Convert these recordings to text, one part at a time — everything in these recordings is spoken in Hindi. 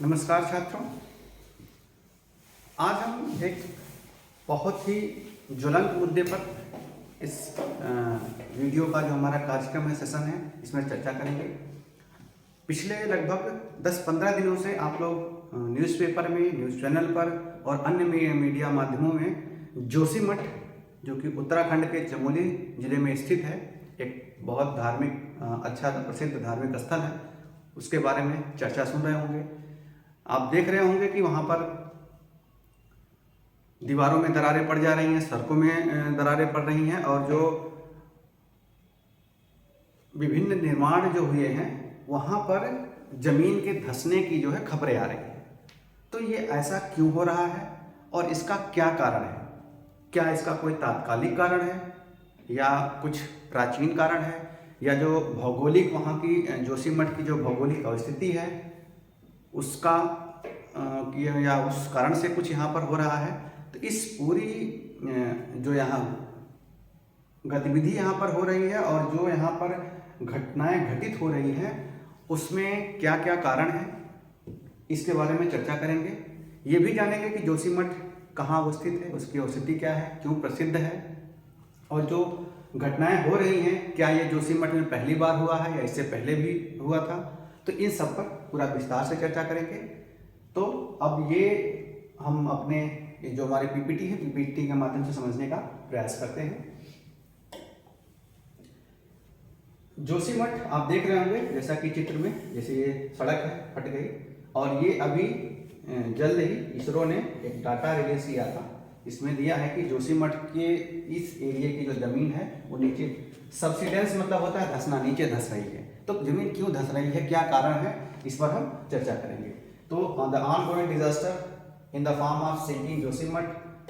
नमस्कार छात्रों। आज हम एक बहुत ही ज्वलंत मुद्दे पर इस वीडियो का जो हमारा कार्यक्रम है, सेशन है, इसमें चर्चा करेंगे। पिछले लगभग 10-15 दिनों से आप लोग न्यूज़पेपर में, न्यूज़ चैनल पर और अन्य मीडिया माध्यमों में जोशीमठ, जो कि उत्तराखंड के चमोली जिले में स्थित है, एक बहुत धार्मिक अच्छा प्रसिद्ध धार्मिक स्थल है, उसके बारे में चर्चा सुन रहे होंगे। आप देख रहे होंगे कि वहाँ पर दीवारों में दरारें पड़ जा रही हैं, सड़कों में दरारें पड़ रही हैं और जो विभिन्न निर्माण जो हुए हैं वहाँ पर जमीन के धंसने की जो है खबरें आ रही हैं। तो ये ऐसा क्यों हो रहा है और इसका क्या कारण है? क्या इसका कोई तात्कालिक कारण है या कुछ प्राचीन कारण है, या जो भौगोलिक वहाँ की जोशीमठ की जो भौगोलिक अवस्थिति है उसका या उस कारण से कुछ यहाँ पर हो रहा है? तो इस पूरी जो यहाँ गतिविधि यहाँ पर हो रही है और जो यहाँ पर घटनाएं घटित हो रही हैं उसमें क्या क्या कारण है, इसके बारे में चर्चा करेंगे। ये भी जानेंगे कि जोशीमठ कहाँ अवस्थित है, उसकी अवस्थिति क्या है, क्यों प्रसिद्ध है, और जो घटनाएं हो रही हैं क्या ये जोशीमठ में पहली बार हुआ है या इससे पहले भी हुआ था। तो इन सब पर पूरा विस्तार से चर्चा करेंगे। तो अब ये हम अपने जो हमारे पीपीटी है, पीपीटी के माध्यम से समझने का प्रयास करते हैं। जोशीमठ आप देख रहे होंगे जैसा कि चित्र में, जैसे ये सड़क है फट गई, और ये अभी जल्द ही इसरो ने एक डाटा रिलीज किया था। इसमें दिया है कि जोशीमठ के इस एरिया की जो जमीन है वो नीचे सबसिडेंस मतलब होता है धंसना, नीचे धंस रही है। तो जमीन क्यों धंस रही है, क्या कारण है, इस पर हम चर्चा करेंगे। तो the ongoing disaster in the form of sinking Joshimath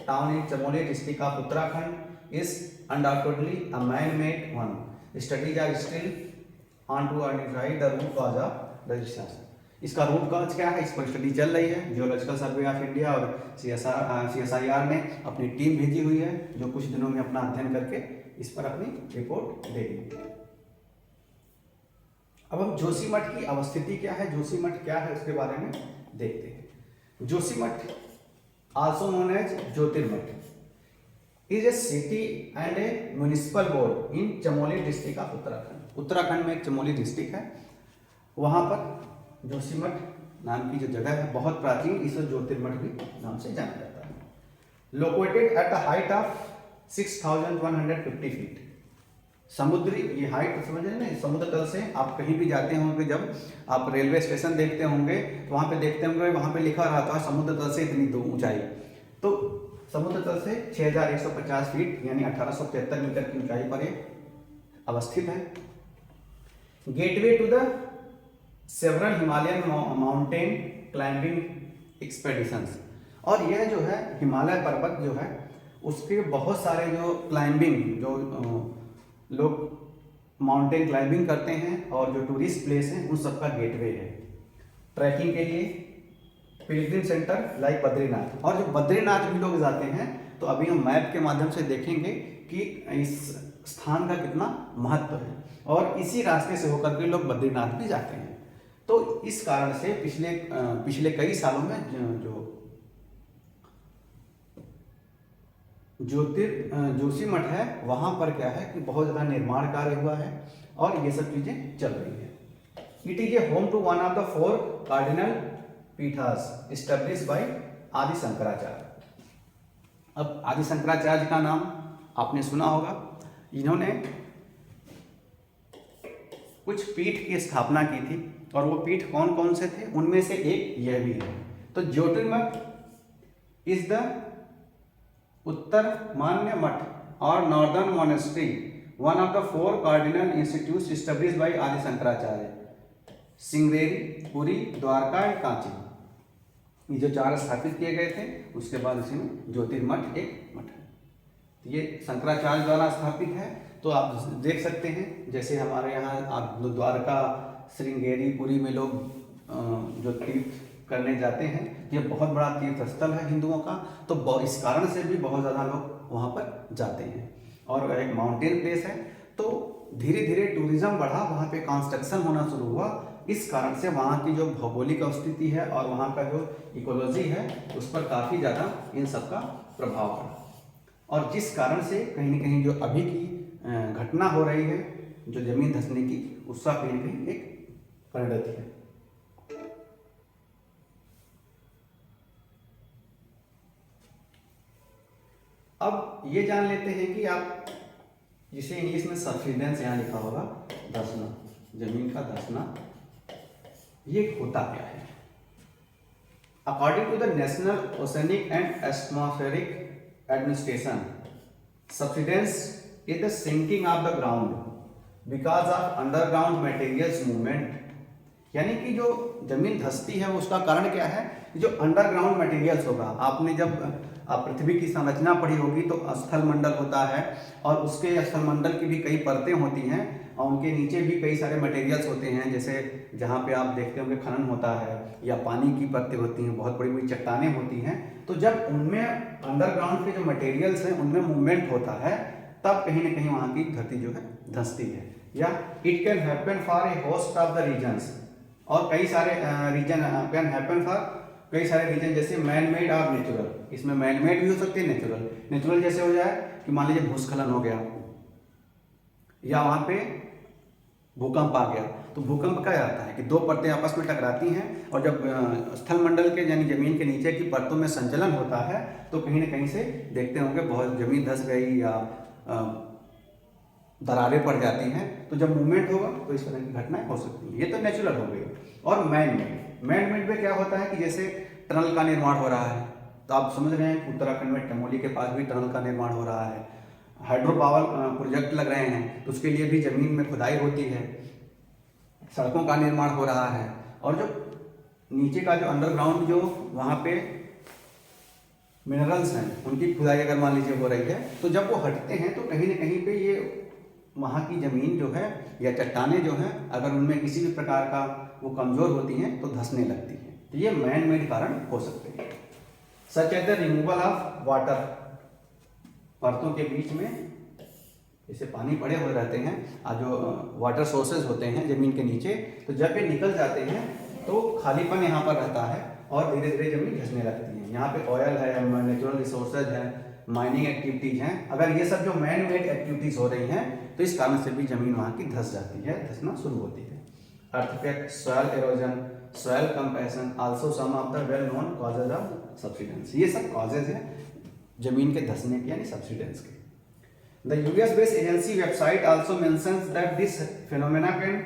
town in Chamoli district of Uttarakhand is undoubtedly a man made one. Studies are still on to identify the root cause of the disaster. इसका रूट कॉज क्या है, इस पर स्टडी चल रही है। जियोलॉजिकल सर्वे ऑफ इंडिया और CSIR ने अपनी टीम भेजी हुई है जो कुछ दिनों में अपना अध्ययन करके इस पर अपनी रिपोर्ट देगी। अब हम जोशीमठ की अवस्थिति क्या है, जोशीमठ क्या है, उसके बारे में देखते हैं। Joshimath also known as Jyotirmath is a city and a municipal board in Chamoli district of Uttarakhand. Uttarakhand में एक चमोली डिस्ट्रिक्ट है, वहां पर जोशीमठ नाम की जो जगह है बहुत प्राचीन, इसे ज्योतिर्मठ भी नाम से जाना जाता है। Located at the height of 6150 feet. समुद्री ये हाइट समझ रहे ना, समुद्र तल से आप कहीं भी जाते होंगे, जब आप रेलवे स्टेशन देखते होंगे तो वहाँ पे देखते होंगे, वहाँ पे लिखा रहता है समुद्र तल से इतनी ऊंचाई। तो समुद्र तल से 6150 फीट यानी 1873 मीटर की ऊंचाई पर ये अवस्थित है। Gateway to the several Himalayan mountain climbing expeditions. और यह जो है हिमालय पर्वत जो है उसके बहुत सारे जो क्लाइंबिंग, जो लोग माउंटेन क्लाइंबिंग करते हैं और जो टूरिस्ट प्लेस हैं उन सबका गेटवे है। ट्रैकिंग के लिए पिलग्रिम सेंटर लाइक बद्रीनाथ, और जो बद्रीनाथ भी लोग जाते हैं तो अभी हम मैप के माध्यम से देखेंगे कि इस स्थान का कितना महत्व है, और इसी रास्ते से होकर के लोग बद्रीनाथ भी जाते हैं। तो इस कारण से पिछले कई सालों में जो जोशीमठ है वहां पर क्या है कि बहुत ज़्यादा निर्माण कार्य हुआ है और ये सब चीज़ें चल रही है। It is a home to one of the 4 cardinal पीठास एस्टेब्लिश्ड बाय आदि शंकराचार्य। अब आदि शंकराचार्य का नाम आपने सुना होगा। इन्होंने कुछ पीठ की स्थापना की थी, और वो पीठ कौन कौन से थे, उनमें से एक यह भी है। तो ज्योतिर्मठ इज द उत्तर मान्य मठ और northern monastery, one of the 4 cardinal institutes established by Adi Shankaracharya, सिंगरेरी, Puri, Dwarka and Kanchi. ये जो 4 स्थापित किए गए थे उसके बाद इसी में ज्योतिर्मठ एक मठ है। ये शंकराचार्य द्वारा स्थापित है। तो आप देख सकते हैं जैसे हमारे यहाँ आप द्वारका, श्रृंगेरी, पुरी में लोग जो तीर्थ करने जाते हैं, ये बहुत बड़ा तीर्थ स्थल है हिंदुओं का। तो इस कारण से भी बहुत ज़्यादा लोग वहाँ पर जाते हैं, और एक माउंटेन प्लेस है। तो धीरे धीरे टूरिज्म बढ़ा, वहाँ पे कंस्ट्रक्शन होना शुरू हुआ, इस कारण से वहाँ की जो भौगोलिक स्थिति है और वहाँ का जो इकोलॉजी है उस पर काफ़ी ज़्यादा इन सब का प्रभाव पड़ा, और जिस कारण से कहीं ना कहीं जो अभी की घटना हो रही है जो जमीन धंसने की, उसका कहीं ना कहीं एक परिणति है। अब ये जान लेते हैं कि आप जिसे इंग्लिश में सबसिडेंस यहाँ लिखा होगा, धंसना, जमीन का धंसना, ये होता क्या है। According to the National Oceanic and Atmospheric Administration, subsidence is the sinking of the ground because of underground materials movement. यानी कि जो जमीन धंसती है उसका कारण क्या है, जो अंडरग्राउंड मटेरियल्स होगा। आपने जब पृथ्वी की संरचना पढ़ी होगी तो स्थल मंडल होता है और उसके स्थल मंडल की भी कई परतें होती हैं और उनके नीचे भी कई सारे मटेरियल्स होते हैं, जैसे जहाँ पे आप देखते होंगे खनन होता है या पानी की परतें होती हैं, बहुत बड़ी बड़ी चट्टानें होती हैं। तो जब उनमें अंडरग्राउंड के जो मटेरियल्स हैं उनमें मूवमेंट होता है तब कहीं ना कहीं वहाँ की धरती जो है धंसती है। या it can happen for a host of the reasons, और कई सारे रीजन कैन हैपन फॉर कई सारे रीजन, जैसे मैन मेड और नेचुरल। इसमें मैन मेड भी हो सकते हैं, नेचुरल। नेचुरल जैसे हो जाए कि मान लीजिए भूस्खलन हो गया या वहाँ पे भूकंप आ गया, तो भूकंप क्या रहता है कि दो परतें आपस में टकराती हैं और जब स्थल मंडल के यानी जमीन के नीचे की परतों में संचलन होता है तो कहीं ना कहीं से देखते होंगे बहुत जमीन धंस गई या दरारें पड़ जाती हैं। तो जब मूवमेंट होगा तो इस तरह की घटनाएं हो सकती हैं। ये तो नेचुरल हो गई। और मैन मेड में क्या होता है कि जैसे टनल का निर्माण हो रहा है, तो आप समझ रहे हैं उत्तराखंड में टमोली के पास भी टनल का निर्माण हो रहा है, हाइड्रो पावर प्रोजेक्ट लग रहे हैं तो उसके लिए भी जमीन में खुदाई होती है, सड़कों का निर्माण हो रहा है, और जो नीचे का जो अंडरग्राउंड जो वहाँ पे मिनरल्स हैं उनकी खुदाई अगर मान लीजिए हो रही है, तो जब वो हटते हैं तो कहीं ना कहीं पे ये वहाँ की ज़मीन जो है या चट्टानें जो हैं अगर उनमें किसी भी प्रकार का वो कमज़ोर होती हैं तो धंसने लगती हैं। तो ये मैन मेड कारण हो सकते हैं। Such as the removal of water, परतों के बीच में जैसे पानी पड़े हुए रहते हैं जो वाटर सोर्सेज होते हैं ज़मीन के नीचे, तो जब ये निकल जाते हैं तो खालीपन यहाँ पर रहता है और धीरे धीरे ज़मीन धंसने लगती है। यहाँ पे ऑयल है, नेचुरल रिसोर्सेज है, माइनिंग एक्टिविटीज़ हैं, अगर ये सब जो मैन मेड एक्टिविटीज़ हो रही हैं तो इस कारण से भी ज़मीन वहाँ की धंस जाती है, धंसना शुरू होती है। Earthquake, soil erosion, soil compression also some of the well known causes of subsidence. ये सब कॉजेज हैं जमीन के धंसने के यानी सबसिडेंस के। The US based agency website also mentions that this phenomena can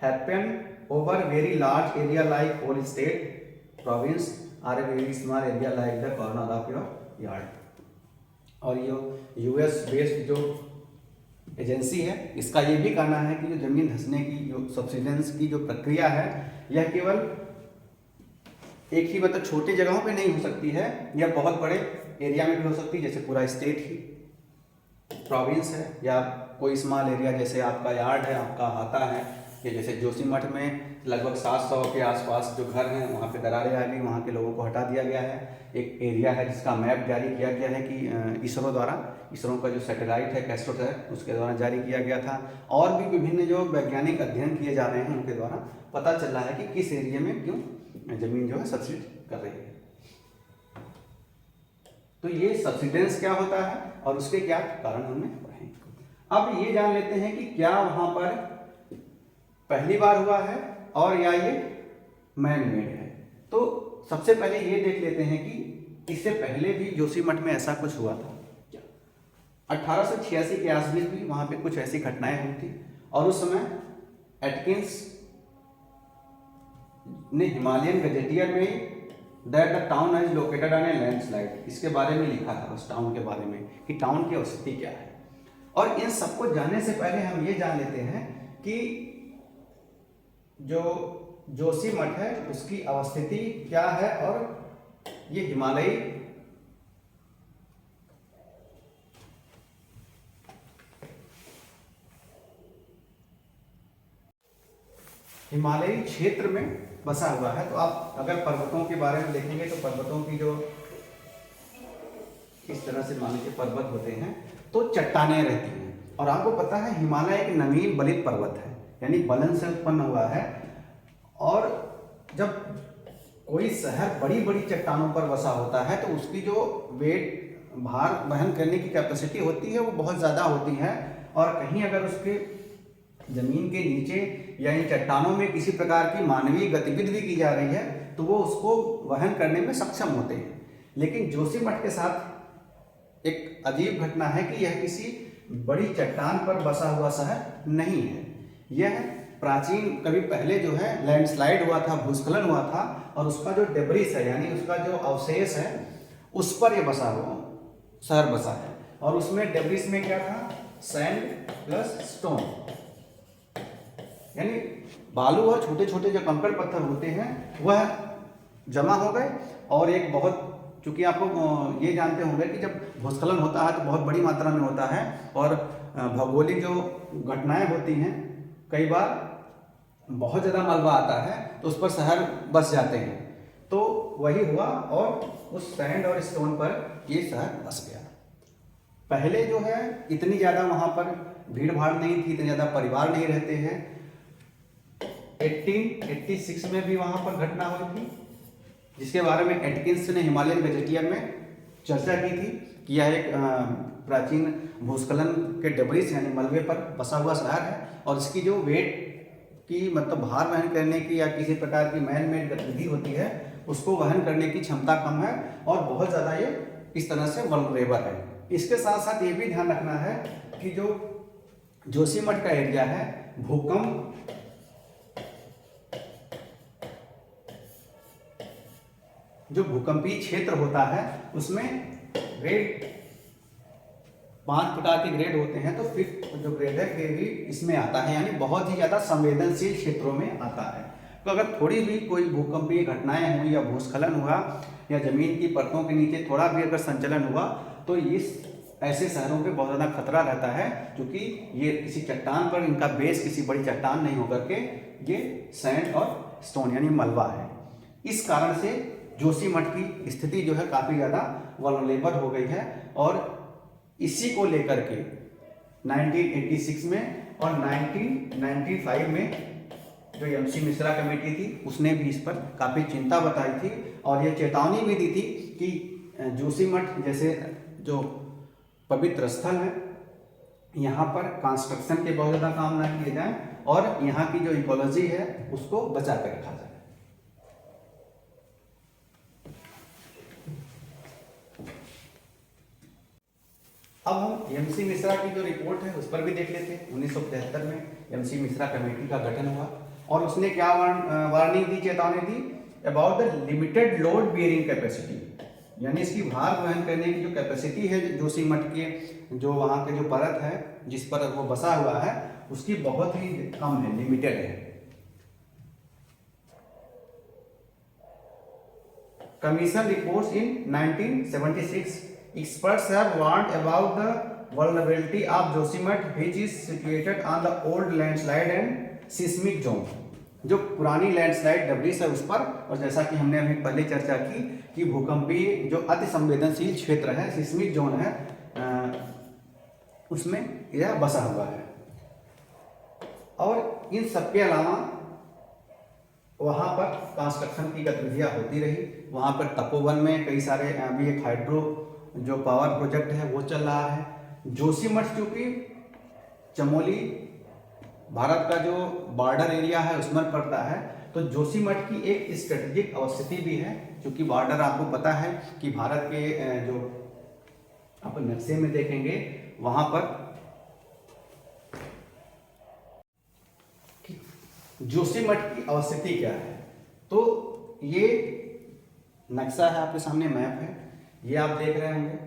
happen over very large area like whole state, province और a very small area like the corner of your yard. और ये यूएस बेस्ड जो एजेंसी है इसका ये भी कहना है कि जो जमीन धंसने की जो सबसिडेंस की जो प्रक्रिया है यह केवल एक ही मतलब छोटी जगहों पे नहीं हो सकती है, यह बहुत बड़े एरिया में भी हो सकती है, जैसे पूरा स्टेट ही प्रोविंस है या कोई स्मॉल एरिया जैसे आपका यार्ड है, आपका हाता है, या जैसे जोशीमठ में लगभग 700 के आसपास जो घर हैं वहाँ पे दरारें आ गई, वहाँ के लोगों को हटा दिया गया है। एक एरिया है जिसका मैप जारी किया गया है कि इसरो द्वारा, इसरो का जो सैटेलाइट है कैस्ट्रोट है उसके द्वारा जारी किया गया था, और भी विभिन्न जो वैज्ञानिक अध्ययन किए जा रहे हैं उनके द्वारा पता चल रहा है कि किस एरिया में क्यों जमीन जो है सबसिड कर रही है। तो ये सबसिडेंस क्या होता है और उसके क्या कारण हमने पढ़े। अब ये जान लेते हैं कि क्या वहाँ पर पहली बार हुआ है और या ये मैन मेड है। तो सबसे पहले ये देख लेते हैं कि इससे पहले भी जोशीमठ में ऐसा कुछ हुआ था। 1886 के आसपास भी वहाँ पे कुछ ऐसी घटनाएं हुई थी, और उस समय एटकिंस ने हिमालयन गजेटियर में that the town is located on A landslide, इसके बारे में लिखा था उस टाउन के बारे में कि टाउन की स्थिति क्या है। और इन सबको जानने से पहले हम ये जान लेते हैं कि जो जोशीमठ है उसकी अवस्थिति क्या है, और ये हिमालयी क्षेत्र में बसा हुआ है। तो आप अगर पर्वतों के बारे में देखेंगे तो पर्वतों की जो इस तरह से मान लीजिए पर्वत होते हैं तो चट्टानें रहती हैं, और आपको पता है हिमालय एक नवीन बलित पर्वत है, यानी बलन से उत्पन्न हुआ है, और जब कोई शहर बड़ी बड़ी चट्टानों पर बसा होता है तो उसकी जो वेट भार वहन करने की कैपेसिटी होती है वो बहुत ज़्यादा होती है, और कहीं अगर उसके ज़मीन के नीचे या इन चट्टानों में किसी प्रकार की मानवीय गतिविधि भी की जा रही है तो वो उसको वहन करने में सक्षम होते हैं। लेकिन जोशीमठ के साथ एक अजीब घटना है कि यह किसी बड़ी चट्टान पर बसा हुआ शहर नहीं है। यह प्राचीन कभी पहले जो है लैंडस्लाइड हुआ था, भूस्खलन हुआ था, और उसका जो डेब्रिस है यानी उसका जो अवशेष है उस पर यह बसा हुआ शहर बसा है। और उसमें डेब्रिस में क्या था, सैंड प्लस स्टोन, यानी बालू और छोटे छोटे जो कंकड़ पत्थर होते हैं वह जमा हो गए। और एक बहुत, चूंकि आपको ये जानते होंगे कि जब भूस्खलन होता है तो बहुत बड़ी मात्रा में होता है, और भौगोलिक जो घटनाएं होती हैं कई बार बहुत ज़्यादा मलबा आता है तो उस पर शहर बस जाते हैं। तो वही हुआ और उस सैंड और स्टोन पर ये शहर बस गया। पहले जो है इतनी ज़्यादा वहाँ पर भीड़ भाड़ नहीं थी, इतने ज़्यादा परिवार नहीं रहते हैं। 1886 में भी वहाँ पर घटना हुई थी जिसके बारे में एटकिंस ने हिमालयन वेजिटियर में चर्चा की थी कि यह एक प्राचीन भूस्खलन के डेब्रिस यानी मलबे पर बसा हुआ शहर है, और इसकी जो वेट की मतलब भार वहन करने की या किसी प्रकार की मैन मेड गतिविधि होती है उसको वहन करने की क्षमता कम है, और बहुत ज़्यादा ये इस तरह से वल्नरेबल है। इसके साथ साथ ये भी ध्यान रखना है कि जो जोशीमठ का एरिया है भूकंप जो भूकंपीय क्षेत्र होता है उसमें ग्रेड 5 प्रकार के ग्रेड होते हैं, तो 5th जो ग्रेड है ये भी इसमें आता है, यानी बहुत ही ज़्यादा संवेदनशील क्षेत्रों में आता है। तो अगर थोड़ी भी कोई भूकंपीय घटनाएं हुई या भूस्खलन हुआ या जमीन की परतों के नीचे थोड़ा भी अगर संचलन हुआ तो इस ऐसे शहरों पे बहुत ज़्यादा खतरा रहता है, क्योंकि ये किसी चट्टान पर इनका बेस किसी बड़ी चट्टान नहीं होकर के ये सैंड और स्टोन यानी मलबा है। इस कारण से जोशीमठ की स्थिति जो है काफ़ी ज़्यादा वल्नरेबल हो गई है, और इसी को लेकर के 1986 में और 1995 में जो एमसी मिश्रा कमेटी थी उसने भी इस पर काफ़ी चिंता बताई थी, और ये चेतावनी भी दी थी कि जोशीमठ जैसे जो पवित्र स्थल है यहाँ पर कंस्ट्रक्शन के बहुत ज़्यादा काम ना किए जाएं, और यहाँ की जो इकोलॉजी है उसको बचा कर रखा जाए। अब हम एमसी मिश्रा की जो रिपोर्ट है उस पर भी देख लेते हैं। 1975 में एमसी मिश्रा कमेटी का गठन हुआ, और उसने क्या वार्निंग दी, चेतावनी दी about the limited load bearing capacity, यानी इसकी भार वहन करने की जो कैपेसिटी है जोशीमठ के जो वहाँ के जो परत है जिस पर वो बसा हुआ है उसकी बहुत ही कम है, लिमिटेड है। Commission reports in 1976 experts have warned about the vulnerability of Josimath, which is situated on the old landslide and seismic zone. जो पुरानी लैंडस्लाइड डेब्रिस है उस पर, और जैसा कि हमने अभी पहले चर्चा की कि भूकंपीय जो अति संवेदनशील क्षेत्र है सिस्मिक जोन है उसमें यह बसा हुआ है। और इन सबके अलावा वहाँ पर कंस्ट्रक्शन की गतिविधियाँ होती रही। वहाँ पर तपोवन में कई सारे अभी एक हाइड्रो जो पावर प्रोजेक्ट है वो चल रहा है। जोशीमठ चूँकि चमोली भारत का जो बॉर्डर एरिया है उसमें पड़ता है, तो जोशीमठ की एक स्ट्रेटेजिक अवस्थिति भी है, क्योंकि बॉर्डर आपको पता है कि भारत के जो आप नक्शे में देखेंगे वहाँ पर जोशीमठ की अवस्थिति क्या है। तो ये नक्शा है आपके सामने, मैप है, ये आप देख रहे होंगे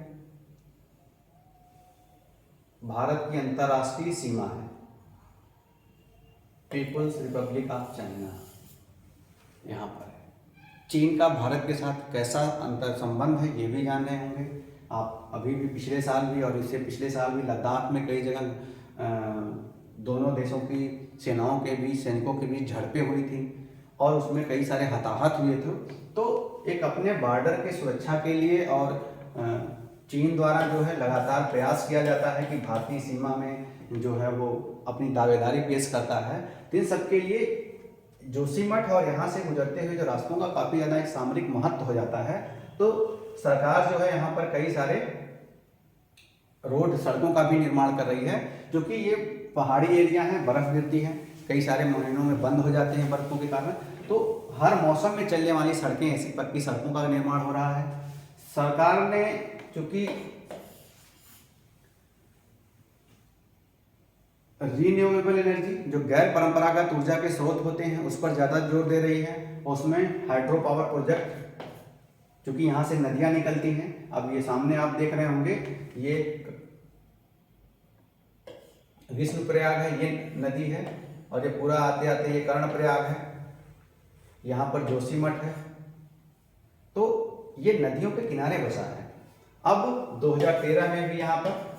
भारत की अंतर्राष्ट्रीय सीमा है, पीपुल्स रिपब्लिक ऑफ चाइना यहाँ पर है। चीन का भारत के साथ कैसा अंतर संबंध है ये भी जान रहे होंगे आप। अभी भी पिछले साल भी और इससे पिछले साल भी लद्दाख में कई जगह दोनों देशों की सेनाओं के बीच, सैनिकों के बीच झड़पें हुई थी और उसमें कई सारे हताहत हुए थे। तो एक अपने बॉर्डर के सुरक्षा के लिए और चीन द्वारा जो है लगातार प्रयास किया जाता है कि भारतीय सीमा में जो है वो अपनी दावेदारी पेश करता है। तो इन सबके लिए जोशीमठ और यहाँ से गुजरते हुए जो रास्तों का काफ़ी ज़्यादा एक सामरिक महत्व हो जाता है। तो सरकार जो है यहाँ पर कई सारे रोड सड़कों का भी निर्माण कर रही है, क्योंकि ये पहाड़ी एरिया है, बर्फ़ गिरती है, कई सारे महीनों में बंद हो जाते हैं बर्फ़ों के कारण। तो हर मौसम में चलने वाली सड़कें, ऐसी पक्की सड़कों का निर्माण हो रहा है। सरकार ने चूँकि रीन्यूएबल एनर्जी, जो गैर परंपरागत ऊर्जा के स्रोत होते हैं, उस पर ज़्यादा जोर दे रही है। उसमें हाइड्रो पावर प्रोजेक्ट, क्योंकि यहाँ से नदियाँ निकलती हैं। अब ये सामने आप देख रहे होंगे, ये विष्णुप्रयाग है, ये नदी है, और ये पूरा आते आते ये कर्णप्रयाग है, यहाँ पर जोशीमठ है। तो ये नदियों के किनारे बसा है। अब 2013 में भी यहाँ पर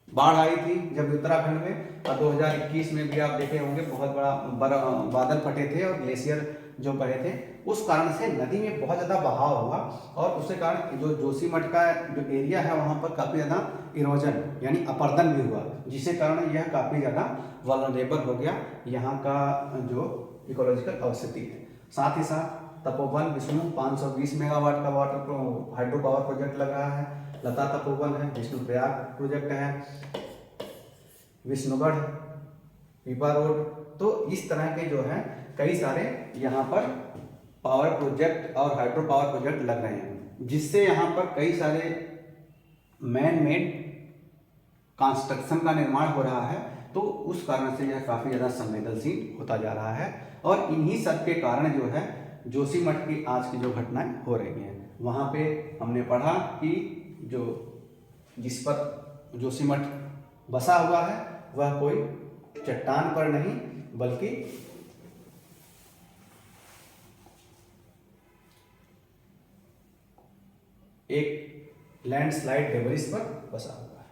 बाढ़ आई थी जब उत्तराखंड में, और 2021 में भी आप देखे होंगे बहुत बड़ा बादल फटे थे और ग्लेशियर जो बहे थे, उस कारण से नदी में बहुत ज़्यादा बहाव हुआ, और उसके कारण जो जोशीमठ का जो एरिया है वहाँ पर काफ़ी ज़्यादा इरोजन यानी अपरदन भी हुआ, जिसके कारण यह काफ़ी ज़्यादा वल्नरेबल हो गया, यहाँ का जो इकोलॉजिकल अवस्थिति है। साथ ही साथ तपोवन विष्णु 520 मेगावाट का हाइड्रो पावर प्रोजेक्ट लग रहा है। लता तपोवन है, विष्णुप्रयाग प्रोजेक्ट है, विष्णुगढ़, पीपा रोड। तो इस तरह के जो है कई सारे यहाँ पर पावर प्रोजेक्ट और हाइड्रो पावर प्रोजेक्ट लग रहे हैं, जिससे यहाँ पर कई सारे मैन मेड कंस्ट्रक्शन का निर्माण हो रहा है। तो उस कारण से यह काफ़ी ज़्यादा संवेदनशील होता जा रहा है, और इन्हीं सब के कारण जो है जोशीमठ की आज की जो घटनाएं हो रही हैं। वहाँ पे हमने पढ़ा कि जिस पर जोशीमठ बसा हुआ है वह कोई चट्टान पर नहीं, बल्कि एक लैंडस्लाइड डेब्रिस पर बसा हुआ है।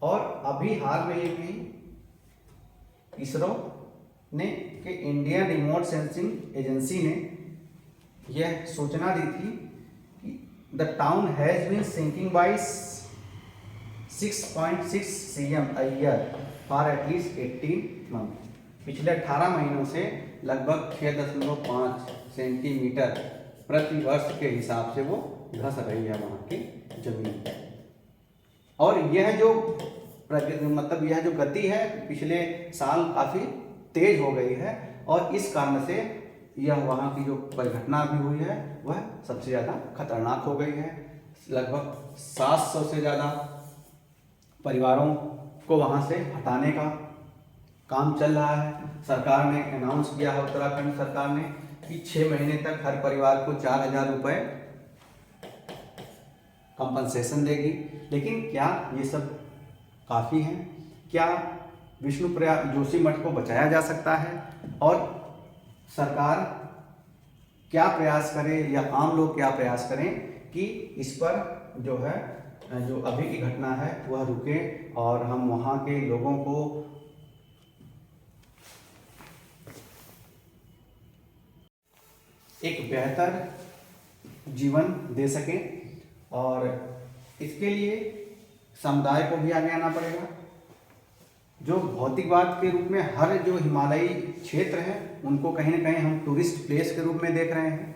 और अभी हाल में ये भी इसरो ने कि इंडियन रिमोट सेंसिंग एजेंसी ने यह सूचना दी थी कि the town has been sinking by 6.6 cm a year for at least 18 month. पिछले 18 महीनों से लगभग 6.5 सेंटीमीटर प्रति वर्ष के हिसाब से वो धंस रही है वहाँ की जमीन। और यह जो यह जो गति है पिछले साल काफ़ी तेज हो गई है, और इस कारण से यह वहाँ की जो परिघटना भी हुई है वह सबसे ज़्यादा खतरनाक हो गई है। लगभग 700 से ज़्यादा परिवारों को वहाँ से हटाने का काम चल रहा है। सरकार ने अनाउंस किया है, उत्तराखंड सरकार ने, कि 6 महीने तक हर परिवार को 4,000 रुपये कंपनसेशन देगी। लेकिन क्या ये सब काफ़ी है? क्या विष्णुप्रयाग जोशीमठ को बचाया जा सकता है? और सरकार क्या प्रयास करे या आम लोग क्या प्रयास करें कि इस पर जो है जो अभी की घटना है वह रुके, और हम वहाँ के लोगों को एक बेहतर जीवन दे सकें। और इसके लिए समुदाय को भी आगे आना पड़ेगा। जो भौतिकवाद के रूप में हर जो हिमालयी क्षेत्र है उनको कहीं ना कहीं हम टूरिस्ट प्लेस के रूप में देख रहे हैं।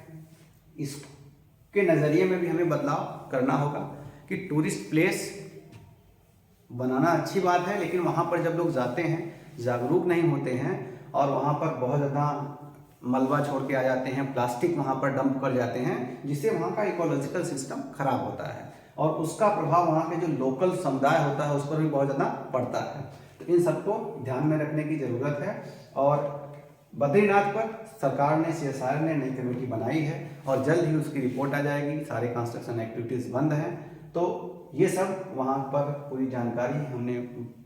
इसके नज़रिए में भी हमें बदलाव करना होगा कि टूरिस्ट प्लेस बनाना अच्छी बात है, लेकिन वहाँ पर जब लोग जाते हैं जागरूक नहीं होते हैं और वहाँ पर बहुत ज़्यादा मलबा छोड़ के आ जाते हैं, प्लास्टिक वहाँ पर डंप कर जाते हैं, जिससे वहाँ का इकोलॉजिकल सिस्टम खराब होता है, और उसका प्रभाव वहाँ के जो लोकल समुदाय होता है उस पर भी बहुत ज़्यादा पड़ता है। तो इन सबको ध्यान में रखने की ज़रूरत है। और बद्रीनाथ पर सरकार ने, CSR ने नई कमेटी बनाई है और जल्द ही उसकी रिपोर्ट आ जाएगी। सारे कंस्ट्रक्शन एक्टिविटीज़ बंद हैं। तो ये सब वहाँ पर पूरी जानकारी हमने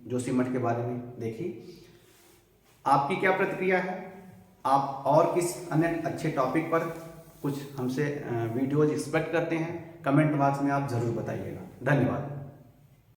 जोशीमठ के बारे में देखी। आपकी क्या प्रतिक्रिया है? आप और किस अन्य अच्छे टॉपिक पर कुछ हमसे वीडियोज एक्सपेक्ट करते हैं? कमेंट बॉक्स में आप ज़रूर बताइएगा। धन्यवाद।